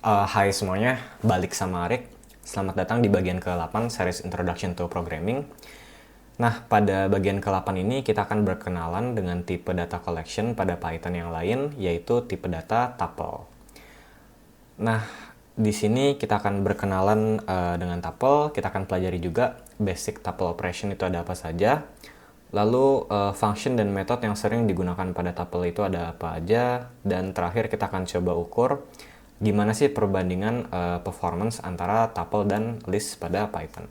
Hai semuanya, balik sama Arik. Selamat datang di bagian ke-8 series Introduction to Programming. Nah, pada bagian ke-8 ini kita akan berkenalan dengan tipe data collection pada Python yang lain, yaitu tipe data tuple. Nah, di sini kita akan berkenalan dengan tuple. Kita akan pelajari juga basic tuple operation itu ada apa saja. Lalu function dan method yang sering digunakan pada tuple itu ada apa aja. Dan terakhir kita akan coba ukur gimana sih perbandingan performance antara tuple dan list pada Python.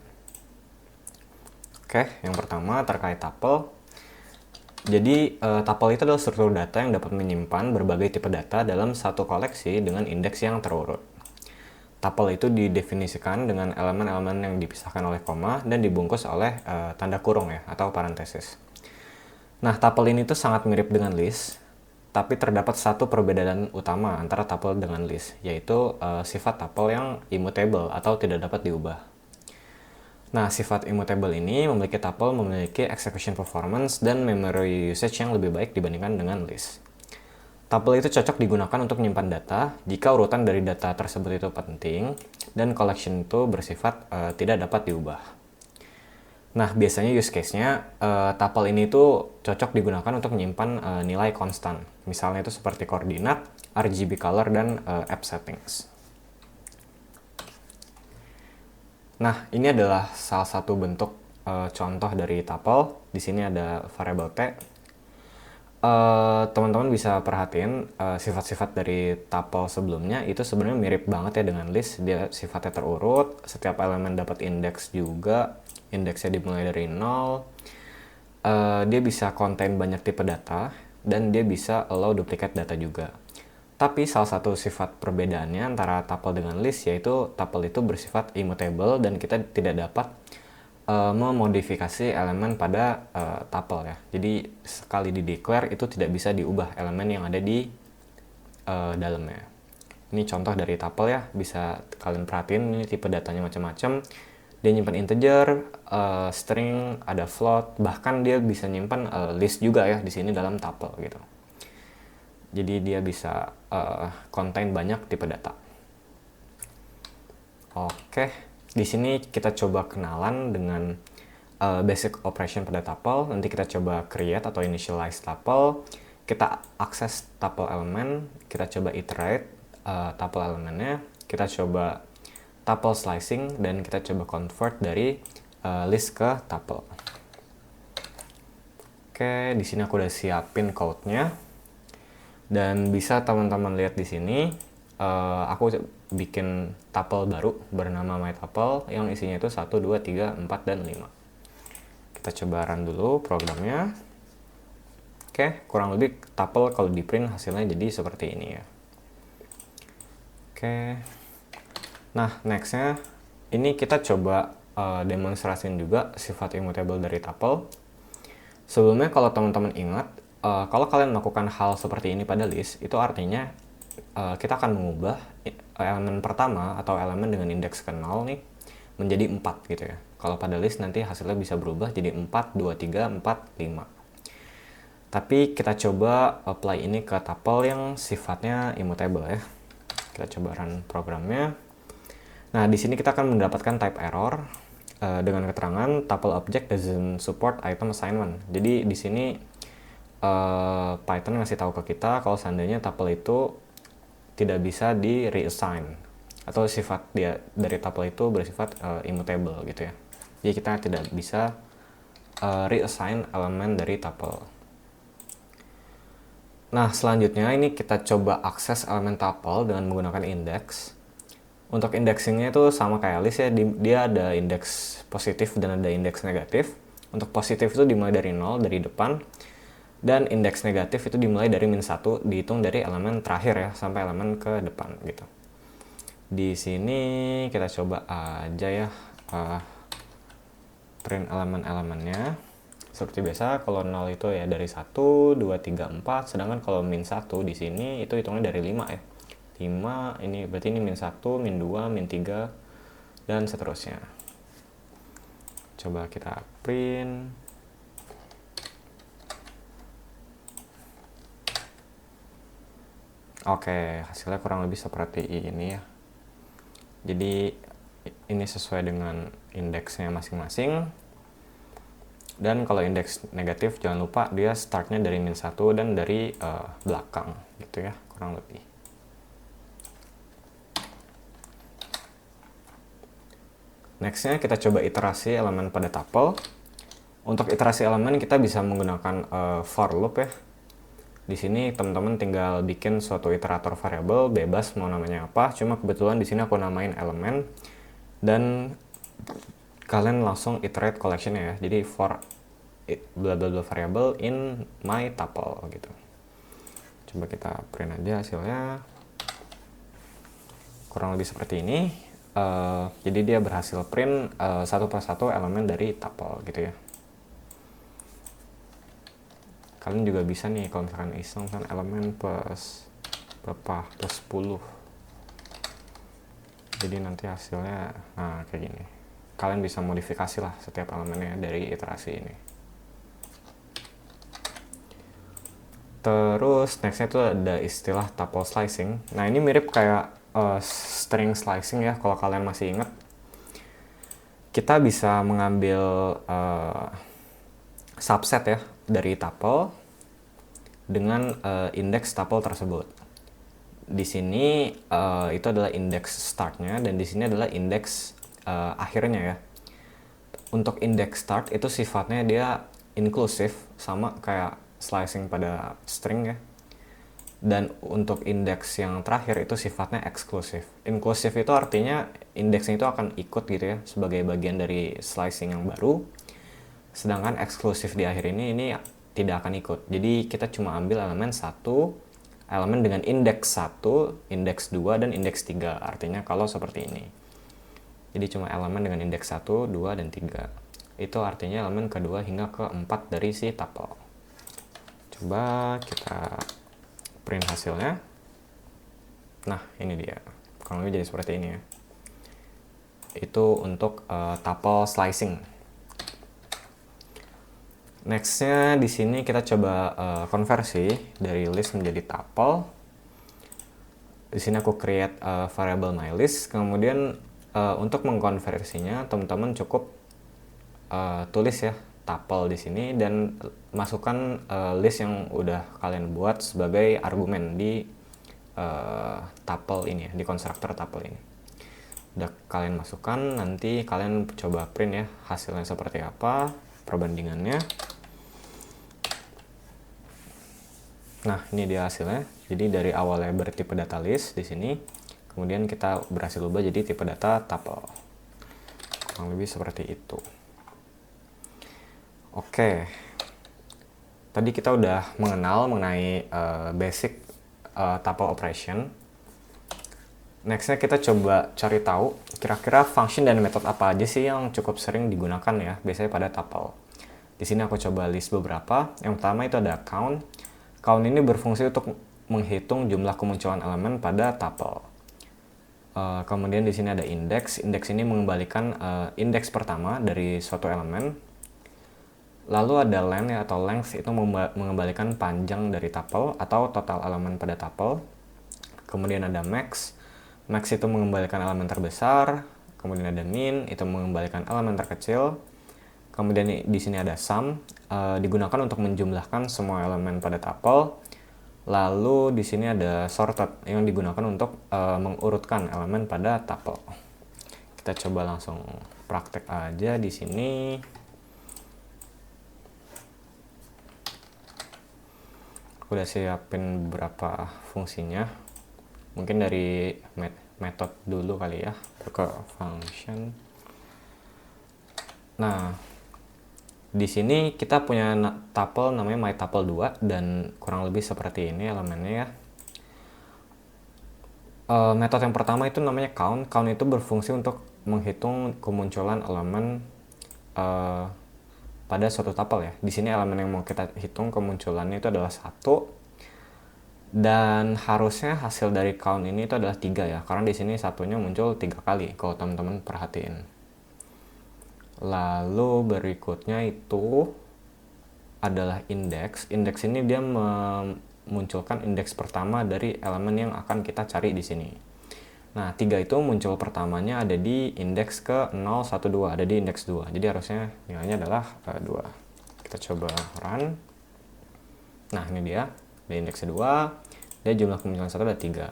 Oke, yang pertama terkait tuple. Jadi tuple itu adalah struktur data yang dapat menyimpan berbagai tipe data dalam satu koleksi dengan indeks yang terurut. Tuple itu didefinisikan dengan elemen-elemen yang dipisahkan oleh koma dan dibungkus oleh tanda kurung ya atau parentesis. Nah, tuple ini tuh sangat mirip dengan list, tapi terdapat satu perbedaan utama antara tuple dengan list, yaitu sifat tuple yang immutable atau tidak dapat diubah. Nah, sifat immutable ini memiliki execution performance dan memory usage yang lebih baik dibandingkan dengan list. Tuple itu cocok digunakan untuk menyimpan data jika urutan dari data tersebut itu penting dan collection itu bersifat tidak dapat diubah. Nah, biasanya use case-nya tuple ini tuh cocok digunakan untuk menyimpan nilai konstan. Misalnya itu seperti koordinat, RGB color, dan app settings. Nah, ini adalah salah satu bentuk contoh dari tuple. Di sini ada variabel T. Teman-teman bisa perhatiin sifat-sifat dari tuple sebelumnya itu sebenarnya mirip banget ya dengan list. Dia sifatnya terurut, setiap elemen dapat indeks juga, indeksnya dimulai dari 0. Dia bisa contain banyak tipe data dan dia bisa allow duplicate data juga. Tapi salah satu sifat perbedaannya antara tuple dengan list yaitu tuple itu bersifat immutable dan kita tidak dapat memodifikasi elemen pada tuple ya. Jadi sekali di declare itu tidak bisa diubah elemen yang ada di dalamnya. Ini contoh dari tuple ya, bisa kalian perhatiin ini tipe datanya macam-macam. Dia nyimpan integer, string, ada float, bahkan dia bisa nyimpan list juga ya di sini dalam tuple gitu. Jadi dia bisa contain banyak tipe data. Oke. Di sini kita coba kenalan dengan basic operation pada tuple. Nanti kita coba create atau initialize tuple. Kita akses tuple elemen. Kita coba iterate tuple elemennya. Kita coba tuple slicing dan kita coba convert dari list ke tuple. Oke, di sini aku udah siapin code-nya. Dan bisa teman-teman lihat di sini. Aku bikin tuple baru bernama mytuple yang isinya itu 1, 2, 3, 4, dan 5. Kita coba run dulu programnya. Oke, kurang lebih tuple kalau di print hasilnya jadi seperti ini ya. Oke. Nah, nextnya ini kita coba demonstrasiin juga sifat immutable dari tuple. Sebelumnya kalau teman-teman ingat, kalau kalian melakukan hal seperti ini pada list, itu artinya kita akan mengubah elemen pertama atau elemen dengan indeks ke 0 nih menjadi 4 gitu ya. Kalau pada list nanti hasilnya bisa berubah jadi 4, 2, 3, 4, 5. Tapi kita coba apply ini ke tuple yang sifatnya immutable ya. Kita coba run programnya. Nah, di sini kita akan mendapatkan type error dengan keterangan tuple object doesn't support item assignment. Jadi di sini Python ngasih tahu ke kita kalau seandainya tuple itu tidak bisa di reassign atau sifat dia dari tuple itu bersifat immutable gitu ya. Jadi kita tidak bisa reassign elemen dari tuple. Nah, selanjutnya ini kita coba akses elemen tuple dengan menggunakan index. Untuk indexingnya itu sama kayak list ya, dia ada indeks positif dan ada indeks negatif. Untuk positif itu dimulai dari 0 dari depan. Dan indeks negatif itu dimulai dari -1, dihitung dari elemen terakhir ya, sampai elemen ke depan gitu. Di sini kita coba aja ya print elemen-elemennya. Seperti biasa, kalau 0 itu ya dari 1, 2, 3, 4. Sedangkan kalau -1 di sini itu hitungnya dari 5 ya. 5, ini berarti ini -1, -2, -3, dan seterusnya. Coba kita print. Oke, hasilnya kurang lebih seperti ini ya. Jadi ini sesuai dengan indeksnya masing-masing. Dan kalau indeks negatif jangan lupa dia startnya dari -1 dan dari belakang gitu ya, kurang lebih. Nextnya kita coba iterasi elemen pada tuple. Untuk iterasi elemen kita bisa menggunakan for loop ya. Di sini teman-teman tinggal bikin suatu iterator variabel, bebas mau namanya apa. Cuma kebetulan di sini aku namain elemen dan kalian langsung iterate collection ya. Jadi for bla bla bla variable in my tuple gitu. Coba kita print aja hasilnya. Kurang lebih seperti ini. Jadi dia berhasil print satu persatu elemen dari tuple gitu ya. Kalian juga bisa nih kalau misalkan iseng kan elemen plus berapa, plus 10. Jadi nanti hasilnya kayak gini. Kalian bisa modifikasi lah setiap elemennya dari iterasi ini. Terus nextnya itu ada istilah tuple slicing. Nah ini mirip kayak string slicing ya, kalau kalian masih ingat. Kita bisa mengambil subset ya dari tuple dengan indeks tuple tersebut. Di sini itu adalah indeks startnya dan di sini adalah indeks akhirnya ya. Untuk indeks start itu sifatnya dia inklusif, sama kayak slicing pada string ya. Dan untuk indeks yang terakhir itu sifatnya eksklusif. Inklusif itu artinya indeksnya itu akan ikut gitu ya sebagai bagian dari slicing yang baru. Sedangkan eksklusif di akhir ini tidak akan ikut. Jadi kita cuma ambil elemen 1, elemen dengan indeks 1, indeks 2, dan indeks 3. Artinya kalau seperti ini. Jadi cuma elemen dengan indeks 1, 2, dan 3. Itu artinya elemen kedua hingga keempat dari si tuple. Coba kita print hasilnya. Nah ini dia. Kurang lebih jadi seperti ini ya. Itu untuk tuple slicing. Nextnya di sini kita coba konversi dari list menjadi tuple. Di sini aku create variable mylist. Kemudian untuk mengkonversinya teman-teman cukup tulis ya tuple di sini dan masukkan list yang udah kalian buat sebagai argumen di tuple ini ya, di konstruktor tuple ini. Udah kalian masukkan, nanti kalian coba print ya hasilnya seperti apa, perbandingannya. Nah, ini dia hasilnya. Jadi dari awalnya bertipe data list di sini, kemudian kita berhasil ubah jadi tipe data tuple. Kurang lebih seperti itu. Oke. Tadi kita udah mengenal mengenai basic tuple operation. Nextnya kita coba cari tahu kira-kira function dan metode apa aja sih yang cukup sering digunakan ya biasanya pada tuple. Di sini aku coba list beberapa. Yang pertama itu ada count. Count ini berfungsi untuk menghitung jumlah kemunculan elemen pada tuple. Kemudian di sini ada index. Index ini mengembalikan indeks pertama dari suatu elemen. Lalu ada len ya, atau length, itu mengembalikan panjang dari tuple atau total elemen pada tuple. Kemudian ada max. Max itu mengembalikan elemen terbesar. Kemudian ada min, itu mengembalikan elemen terkecil. Kemudian di sini ada sum, digunakan untuk menjumlahkan semua elemen pada tuple. Lalu di sini ada sorted yang digunakan untuk mengurutkan elemen pada tuple. Kita coba langsung praktek aja di sini. Aku udah siapin beberapa fungsinya. Mungkin dari method dulu kali ya, ke function. Nah, di sini kita punya tuple namanya mytuple2 dan kurang lebih seperti ini elemennya ya. Metode yang pertama itu namanya count. Count itu berfungsi untuk menghitung kemunculan elemen pada suatu tuple ya. Di sini elemen yang mau kita hitung kemunculannya itu adalah 1. Dan harusnya hasil dari count ini itu adalah 3 ya. Karena di sini satunya muncul 3 kali kalau teman-teman perhatiin. Lalu berikutnya itu adalah indeks. Indeks ini dia memunculkan indeks pertama dari elemen yang akan kita cari di sini. Nah, 3 itu muncul pertamanya ada di indeks ke 012, ada di indeks 2. Jadi harusnya nilainya adalah 2. Kita coba run. Nah, ini dia. Di indeks 2, dia jumlah kemunculan 1 ada 3.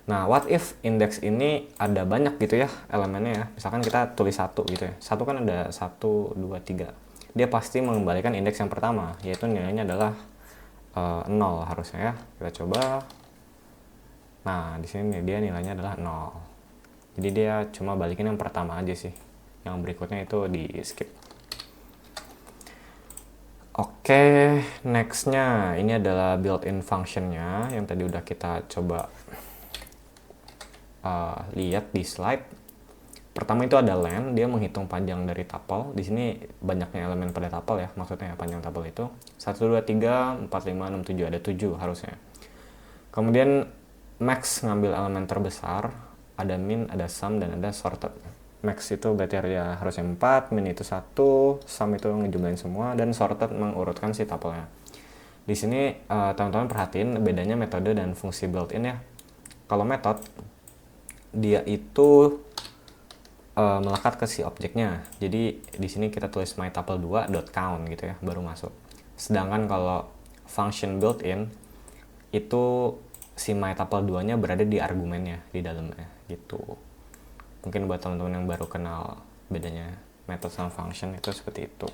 Nah, what if indeks ini ada banyak gitu ya elemennya ya. Misalkan kita tulis 1 gitu ya. 1 kan ada 1, 2, 3. Dia pasti mengembalikan indeks yang pertama, yaitu nilainya adalah 0 harusnya ya. Kita coba. Nah, di sini dia nilainya adalah 0. Jadi dia cuma balikin yang pertama aja sih. Yang berikutnya itu di skip. Oke, nextnya ini adalah built-in functionnya yang tadi udah kita coba lihat di slide. Pertama itu ada len, dia menghitung panjang dari tuple. Di sini banyaknya elemen pada tuple ya, maksudnya panjang tuple itu 1, 2, 3, 4, 5, 6, 7, ada 7 harusnya. Kemudian max ngambil elemen terbesar, ada min, ada sum, dan ada sorted. Max itu berarti harusnya 4, min itu 1, sum itu ngejumlahin semua, dan sorted mengurutkan si tuple-nya. Di sini teman-teman perhatiin bedanya metode dan fungsi built-in ya. Kalau metode, dia itu melekat ke si objeknya. Jadi di sini kita tulis mytuple2.count gitu ya, baru masuk. Sedangkan kalau function built-in itu si mytuple2-nya berada di argumennya, di dalamnya gitu. Mungkin buat teman-teman yang baru kenal bedanya method sama function itu seperti itu.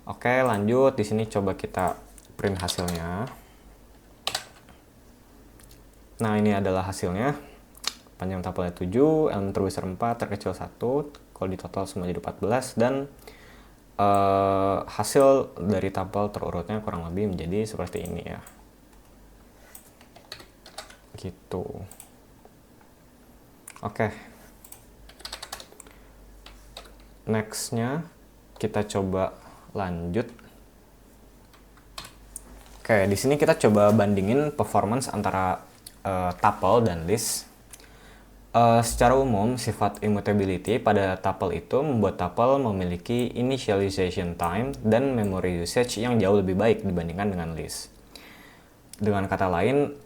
Oke, lanjut. Di sini coba kita print hasilnya. Nah, ini adalah hasilnya. Panjang tuple 7, elemen terbesar 4, terkecil 1. Kalau di total semua jadi 14, dan hasil dari tuple terurutnya kurang lebih menjadi seperti ini ya. Gitu. Oke. Nextnya kita coba lanjut. Oke, di sini kita coba bandingin performance antara tuple dan list. Secara umum, sifat immutability pada tuple itu membuat tuple memiliki initialization time dan memory usage yang jauh lebih baik dibandingkan dengan list. Dengan kata lain,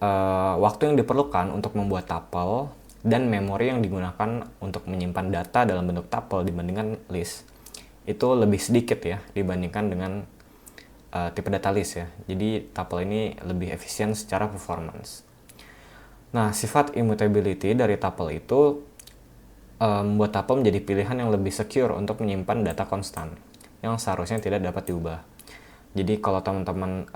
waktu yang diperlukan untuk membuat tuple dan memori yang digunakan untuk menyimpan data dalam bentuk tuple dibandingkan list itu lebih sedikit ya dibandingkan dengan tipe data list ya. Jadi tuple ini lebih efisien secara performance. Nah, sifat immutability dari tuple itu membuat tuple menjadi pilihan yang lebih secure untuk menyimpan data konstan yang seharusnya tidak dapat diubah. Jadi kalau teman-teman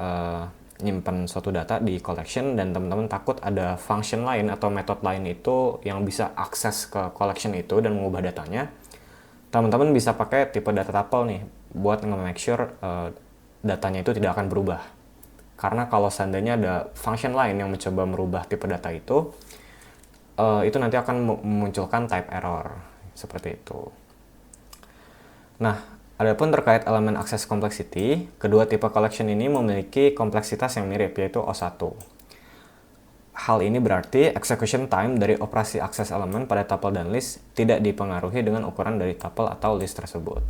nyimpan suatu data di collection dan teman-teman takut ada function lain atau method lain itu yang bisa akses ke collection itu dan mengubah datanya, teman-teman bisa pakai tipe data tuple nih buat nge-make sure datanya itu tidak akan berubah. Karena kalau seandainya ada function lain yang mencoba merubah tipe data itu nanti akan memunculkan type error seperti itu. Nah, adapun terkait elemen access complexity, kedua tipe collection ini memiliki kompleksitas yang mirip, yaitu O1. Hal ini berarti execution time dari operasi akses elemen pada tuple dan list tidak dipengaruhi dengan ukuran dari tuple atau list tersebut.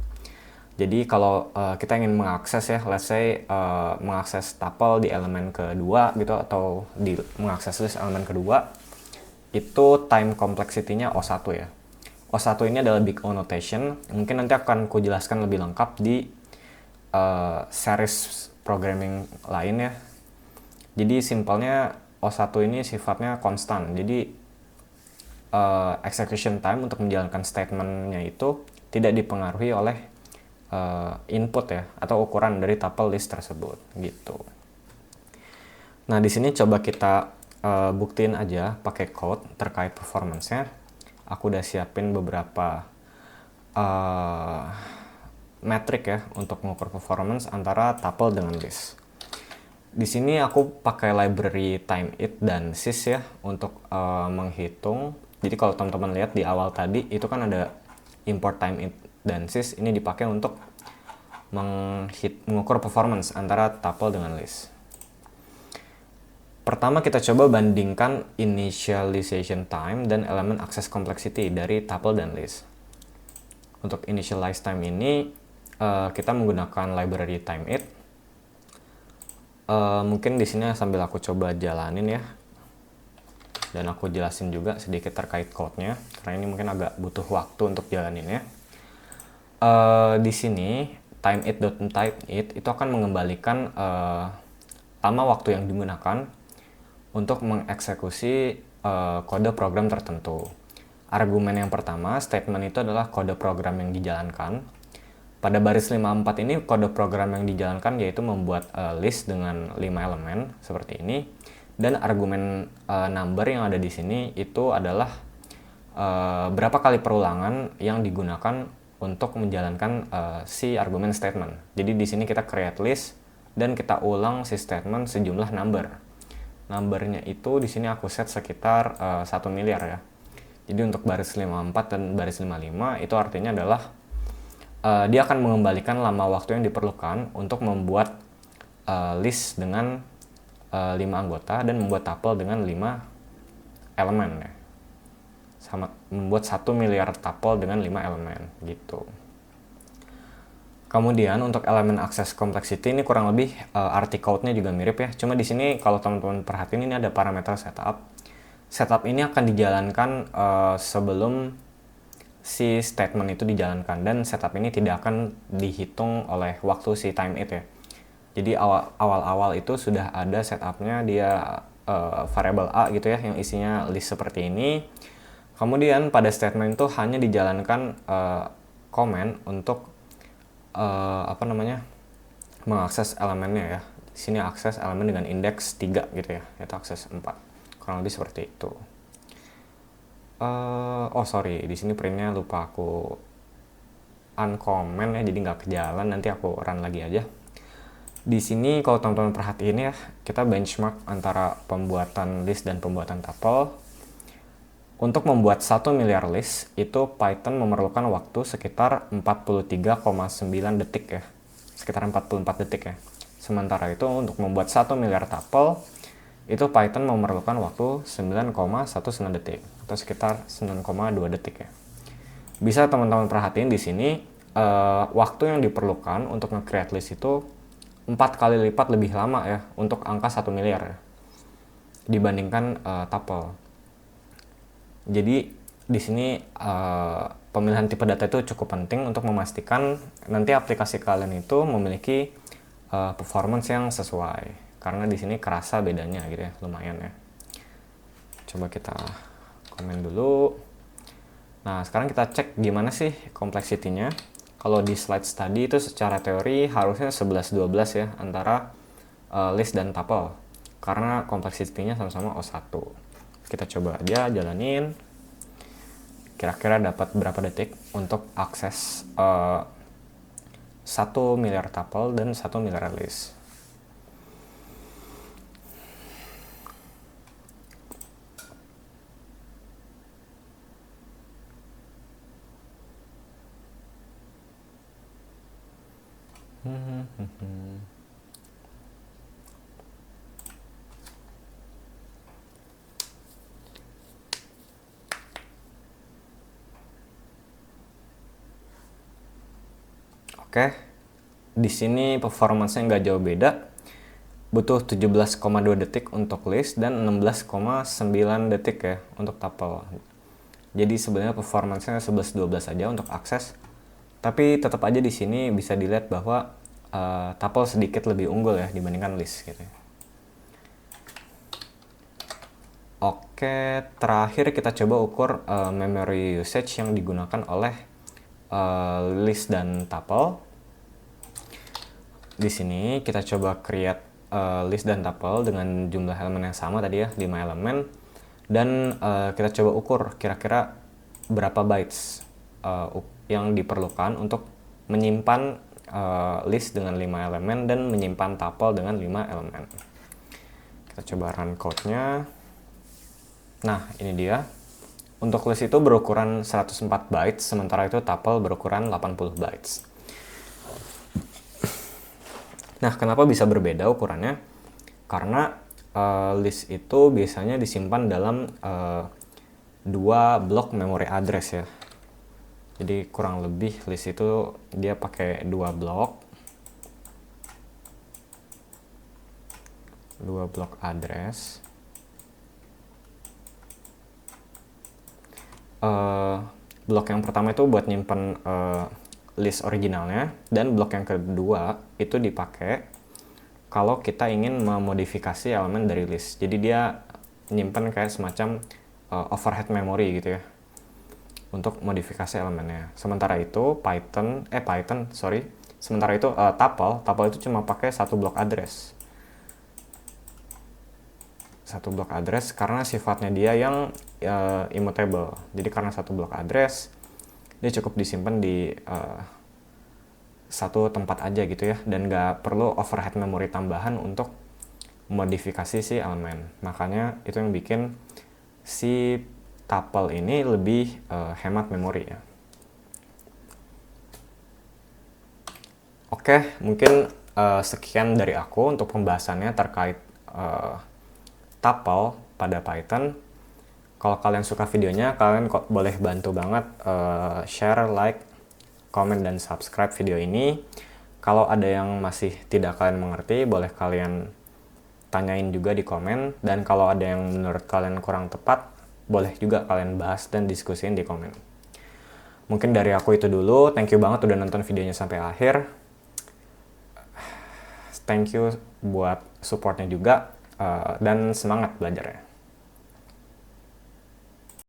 Jadi kalau kita ingin mengakses ya, let's say mengakses tuple di elemen kedua gitu, atau mengakses list elemen kedua, itu time complexity-nya O1 ya. O1 ini adalah big O notation, mungkin nanti akan kujelaskan lebih lengkap di series programming lain ya. Jadi simpelnya O1 ini sifatnya konstan, jadi execution time untuk menjalankan statementnya itu tidak dipengaruhi oleh input ya, atau ukuran dari tuple list tersebut gitu. Nah, di sini coba kita buktiin aja pakai code terkait performance-nya. Aku udah siapin beberapa metrik ya untuk mengukur performance antara tuple dengan list. Di sini aku pakai library timeit dan sys ya untuk menghitung. Jadi kalau teman-teman lihat di awal tadi itu kan ada import timeit dan sys, ini dipakai untuk mengukur performance antara tuple dengan list. Pertama kita coba bandingkan initialization time dan elemen access complexity dari tuple dan list. Untuk initialize time ini kita menggunakan library timeit. Mungkin di sini sambil aku coba jalanin ya. dan aku jelasin juga sedikit terkait code-nya karena ini mungkin agak butuh waktu untuk jalaninnya. Di sini timeIt.typeIt itu akan mengembalikan lama waktu yang digunakan untuk mengeksekusi kode program tertentu. Argumen yang pertama, statement itu adalah kode program yang dijalankan. Pada baris 54 ini kode program yang dijalankan yaitu membuat list dengan 5 elemen seperti ini. Dan argumen number yang ada di sini itu adalah berapa kali perulangan yang digunakan untuk menjalankan si argumen statement. Jadi di sini kita create list dan kita ulang si statement sejumlah number. Numbernya itu di sini aku set sekitar 1 miliar ya. Jadi untuk baris 54 dan baris 55 itu artinya adalah dia akan mengembalikan lama waktu yang diperlukan untuk membuat list dengan 5 anggota dan membuat tuple dengan 5 elemen ya. Sama membuat 1 miliar tuple dengan 5 elemen gitu. Kemudian untuk elemen access complexity ini kurang lebih arti code-nya juga mirip ya. Cuma di sini kalau teman-teman perhatiin ini ada parameter setup. Setup ini akan dijalankan sebelum si statement itu dijalankan, dan setup ini tidak akan dihitung oleh waktu si timeIt ya. Jadi awal-awal itu sudah ada setupnya, dia variable A gitu ya yang isinya list seperti ini. Kemudian pada statement itu hanya dijalankan comment untuk mengakses elemennya ya. Di sini akses elemen dengan indeks 3 gitu ya, yaitu akses 4. Kurang lebih seperti itu. Di sini printnya lupa aku uncomment ya, jadi nggak kejalan. Nanti aku run lagi aja. Di sini kalau teman-teman perhatiin ya, kita benchmark antara pembuatan list dan pembuatan tuple. Untuk membuat 1 miliar list, itu Python memerlukan waktu sekitar 43,9 detik ya. Sekitar 44 detik ya. Sementara itu untuk membuat 1 miliar tuple, itu Python memerlukan waktu 9,19 detik. Atau sekitar 9,2 detik ya. Bisa teman-teman perhatiin di sini, waktu yang diperlukan untuk nge-create list itu 4 kali lipat lebih lama ya, untuk angka 1 miliar ya, dibandingkan tuple. Jadi di sini pemilihan tipe data itu cukup penting untuk memastikan nanti aplikasi kalian itu memiliki performance yang sesuai. Karena di sini kerasa bedanya gitu ya, lumayan ya. Coba kita komen dulu. Nah, sekarang kita cek gimana sih complexity-nya. Kalau di slide tadi itu secara teori harusnya 11-12 ya antara list dan tuple. Karena complexity-nya sama-sama O1. Kita coba aja jalanin. Kira-kira dapat berapa detik untuk akses 1 miliar tuple dan 1 miliar list. Oke, di sini performance-nya nggak jauh beda. Butuh 17,2 detik untuk list dan 16,9 detik ya untuk tuple. Jadi sebenarnya performance-nya 11-12 aja untuk akses. Tapi tetap aja di sini bisa dilihat bahwa tuple sedikit lebih unggul ya dibandingkan list gitu. Oke, terakhir kita coba ukur memory usage yang digunakan oleh list dan tuple. Di sini kita coba create list dan tuple dengan jumlah elemen yang sama tadi ya, 5 elemen. Dan kita coba ukur kira-kira berapa bytes yang diperlukan untuk menyimpan list dengan 5 elemen dan menyimpan tuple dengan 5 elemen. Kita coba run code-nya. Nah, ini dia. Untuk list itu berukuran 104 bytes, sementara itu tuple berukuran 80 bytes. Nah, kenapa bisa berbeda ukurannya? Karena list itu biasanya disimpan dalam 2 blok memory address ya. Jadi kurang lebih list itu dia pakai 2 blok. 2 blok address. blok yang pertama itu buat nyimpen list originalnya, dan blok yang kedua itu dipakai kalau kita ingin memodifikasi elemen dari list. Jadi dia nyimpen kayak semacam overhead memory gitu ya untuk modifikasi elemennya. Sementara itu tuple itu cuma pakai satu blok address. Satu blok address karena sifatnya dia yang immutable. Jadi karena satu blok address, dia cukup disimpan di satu tempat aja gitu ya, dan nggak perlu overhead memory tambahan untuk modifikasi si elemen. Makanya itu yang bikin si tuple ini lebih hemat memori ya. Oke, mungkin sekian dari aku untuk pembahasannya terkait tuple pada Python. Kalau kalian suka videonya, kalian boleh bantu banget share, like, komen, dan subscribe video ini. Kalau ada yang masih tidak kalian mengerti, boleh kalian tanyain juga di komen. Dan kalau ada yang menurut kalian kurang tepat, boleh juga kalian bahas dan diskusiin di komen. Mungkin dari aku itu dulu. Thank you banget udah nonton videonya sampai akhir. Thank you buat supportnya juga. Dan semangat belajarnya.